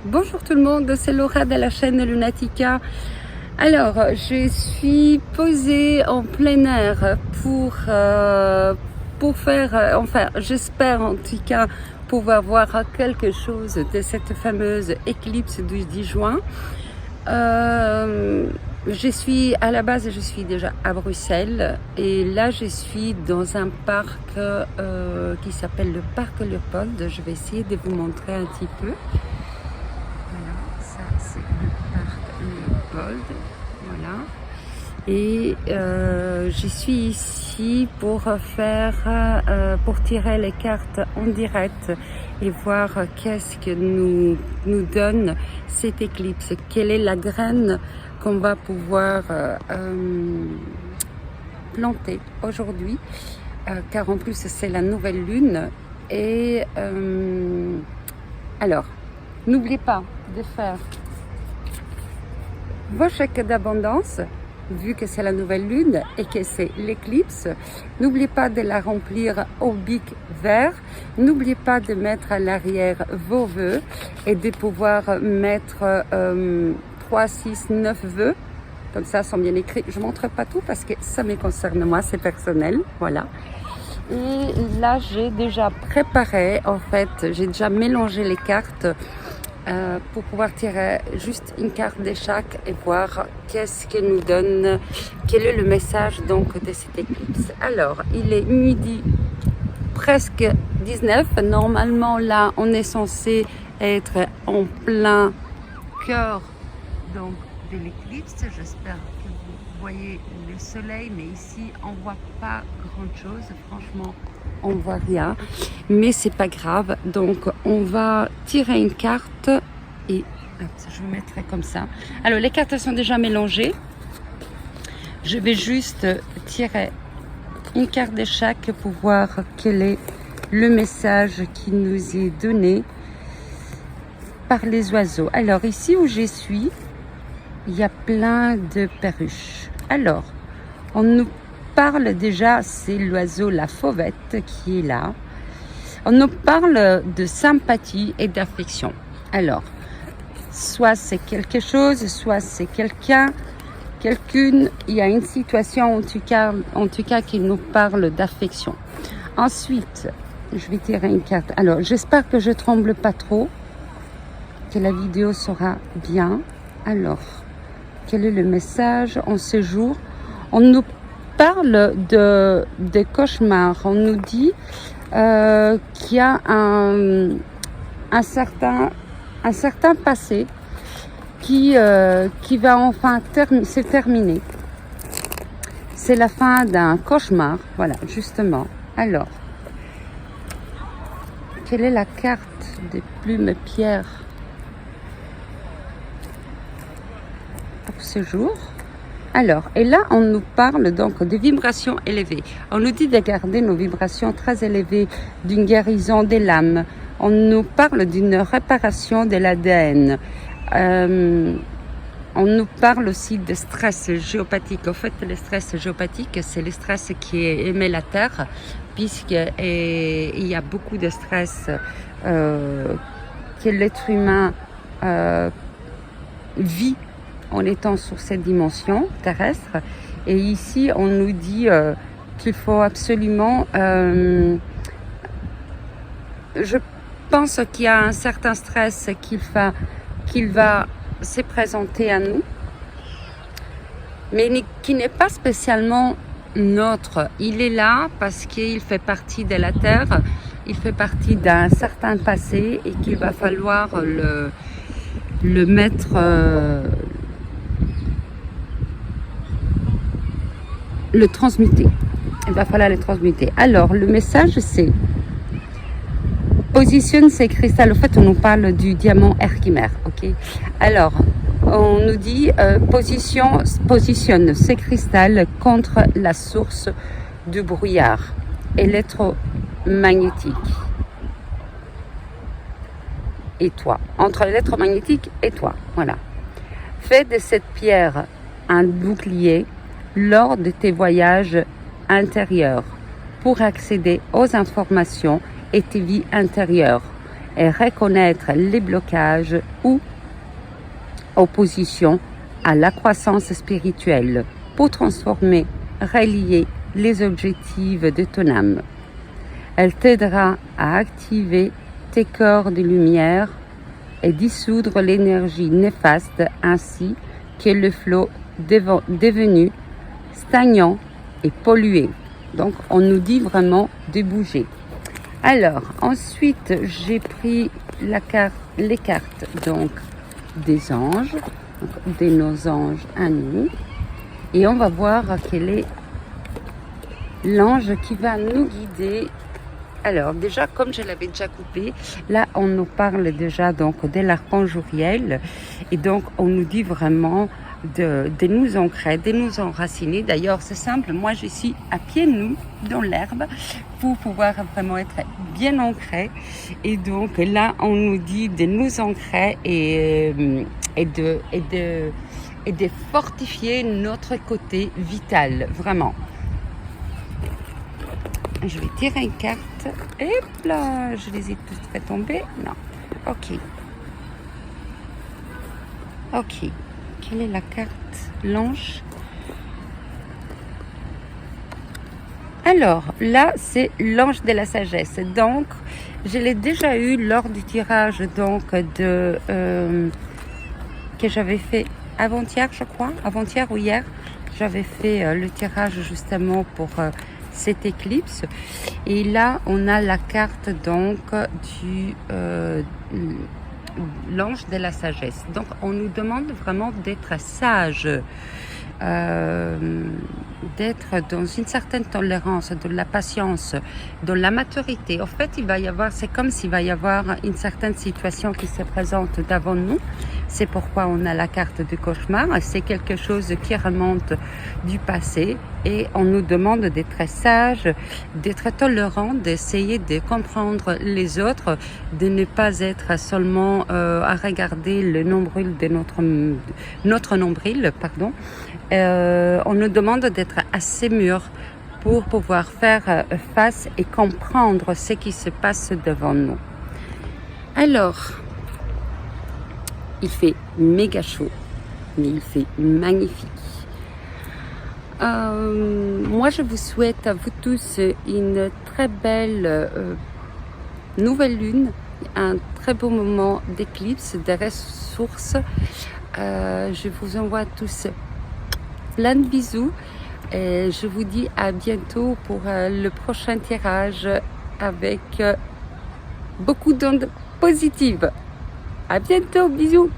Bonjour tout le monde, c'est Laura de la chaîne Lunatica. Alors, je suis posée en plein air pour faire, enfin, j'espère en tout cas pouvoir voir quelque chose de cette fameuse éclipse du 10 juin. À la base, je suis déjà à Bruxelles et là, je suis dans un parc qui s'appelle le parc Léopold. Je vais essayer de vous montrer un petit peu. Voilà, ça c'est le parc Léopold. Voilà. Et je suis ici pour tirer les cartes en direct et voir qu'est-ce que nous donne cette éclipse. Quelle est la graine qu'on va pouvoir planter aujourd'hui, car en plus c'est la nouvelle lune. Et alors, n'oubliez pas de faire vos chèques d'abondance, vu que c'est la nouvelle lune et que c'est l'éclipse. N'oubliez pas de la remplir au bic vert. N'oubliez pas de mettre à l'arrière vos vœux et de pouvoir mettre 3, 6, 9 vœux. Comme ça, sont bien écrits. Je ne montre pas tout parce que ça me concerne moi, c'est personnel. Voilà. Et là, j'ai déjà préparé, en fait, j'ai déjà mélangé les cartes pour pouvoir tirer juste une carte de chaque et voir qu'est-ce que nous donne, quel est le message donc de cette éclipse. Alors, il est midi presque 19. Normalement, là, on est censé être en plein cœur donc de l'éclipse. J'espère que vous voyez le soleil, mais ici, on voit pas grand-chose. Franchement, on voit rien, mais c'est pas grave. Donc on va tirer une carte et je me mettrai comme ça. Alors les cartes sont déjà mélangées. Je vais juste tirer une carte de chaque pour voir quel est le message qui nous est donné par les oiseaux. Alors ici où je suis, il y a plein de perruches. Alors on nous parle déjà, c'est l'oiseau la fauvette qui est là. On nous parle de sympathie et d'affection. Alors, soit c'est quelque chose, soit c'est quelqu'une. Il y a une situation en tout cas qui nous parle d'affection. Ensuite, je vais tirer une carte. Alors, j'espère que je tremble pas trop, que la vidéo sera bien. Alors, quel est le message en ce jour? On nous parle des cauchemars. On nous dit qu'il y a un certain passé qui va enfin se terminer. C'est la fin d'un cauchemar. Voilà, justement. Alors, quelle est la carte des plumes pierres pour ce jour? Alors, et là, on nous parle donc de vibrations élevées. On nous dit de garder nos vibrations très élevées, d'une guérison des lames. On nous parle d'une réparation de l'ADN. On nous parle aussi de stress géopathique. En fait, le stress géopathique, c'est le stress qui émet la Terre, puisqu'il y a beaucoup de stress que l'être humain vit en étant sur cette dimension terrestre. Et ici, on nous dit qu'il faut absolument... je pense qu'il y a un certain stress qu'il va se présenter à nous, mais qui n'est pas spécialement notre. Il est là parce qu'il fait partie de la Terre, il fait partie d'un certain passé et qu'il va falloir le mettre... le transmuter. Il va falloir le transmuter. Alors, le message, c'est positionne ces cristals. En fait, on nous parle du diamant Herkimer. Ok. Alors, on nous dit positionne ces cristals contre la source du brouillard électromagnétique. Et toi. Entre l'électromagnétique et toi. Voilà. Fais de cette pierre un bouclier lors de tes voyages intérieurs pour accéder aux informations et tes vies intérieures. et reconnaître les blocages ou oppositions à la croissance spirituelle pour transformer, relier les objectifs de ton âme. Elle t'aidera à activer tes corps de lumière et dissoudre l'énergie néfaste ainsi que le flot devenu stagnant et pollué. Donc on nous dit vraiment de bouger. Alors ensuite j'ai pris les cartes donc des anges, donc de nos anges à nous, et on va voir quel est l'ange qui va nous guider. Alors déjà, comme je l'avais déjà coupé, là on nous parle déjà donc de l'archange Uriel, et donc on nous dit vraiment de nous ancrer, de nous enraciner. D'ailleurs c'est simple, moi je suis à pieds nus dans l'herbe pour pouvoir vraiment être bien ancré, et donc là on nous dit de nous ancrer et de fortifier notre côté vital, vraiment. Je vais tirer une carte. Et là, je les ai tous fait tomber. Non. Ok. Ok. Quelle est la carte? L'ange. Alors, là, c'est l'ange de la sagesse. Donc, je l'ai déjà eu lors du tirage donc que j'avais fait avant-hier, je crois. Avant-hier ou hier, j'avais fait le tirage justement pour cette éclipse, et là on a la carte donc du l'ange de la sagesse. Donc on nous demande vraiment d'être sage, d'être dans une certaine tolérance, de la patience, de la maturité. En fait, il va y avoir, c'est comme s'il va y avoir une certaine situation qui se présente devant nous. C'est pourquoi on a la carte du cauchemar. C'est quelque chose qui remonte du passé, et on nous demande d'être sage, d'être tolérant, d'essayer de comprendre les autres, de ne pas être seulement à regarder le nombril de notre nombril, pardon. On nous demande d'être assez mûr pour pouvoir faire face et comprendre ce qui se passe devant nous. Alors, il fait méga chaud, mais il fait magnifique. Moi, je vous souhaite à vous tous une très belle nouvelle lune, un très beau moment d'éclipse, de ressources. Je vous envoie tous plein de bisous, et je vous dis à bientôt pour le prochain tirage avec beaucoup d'ondes positives. À bientôt, bisous.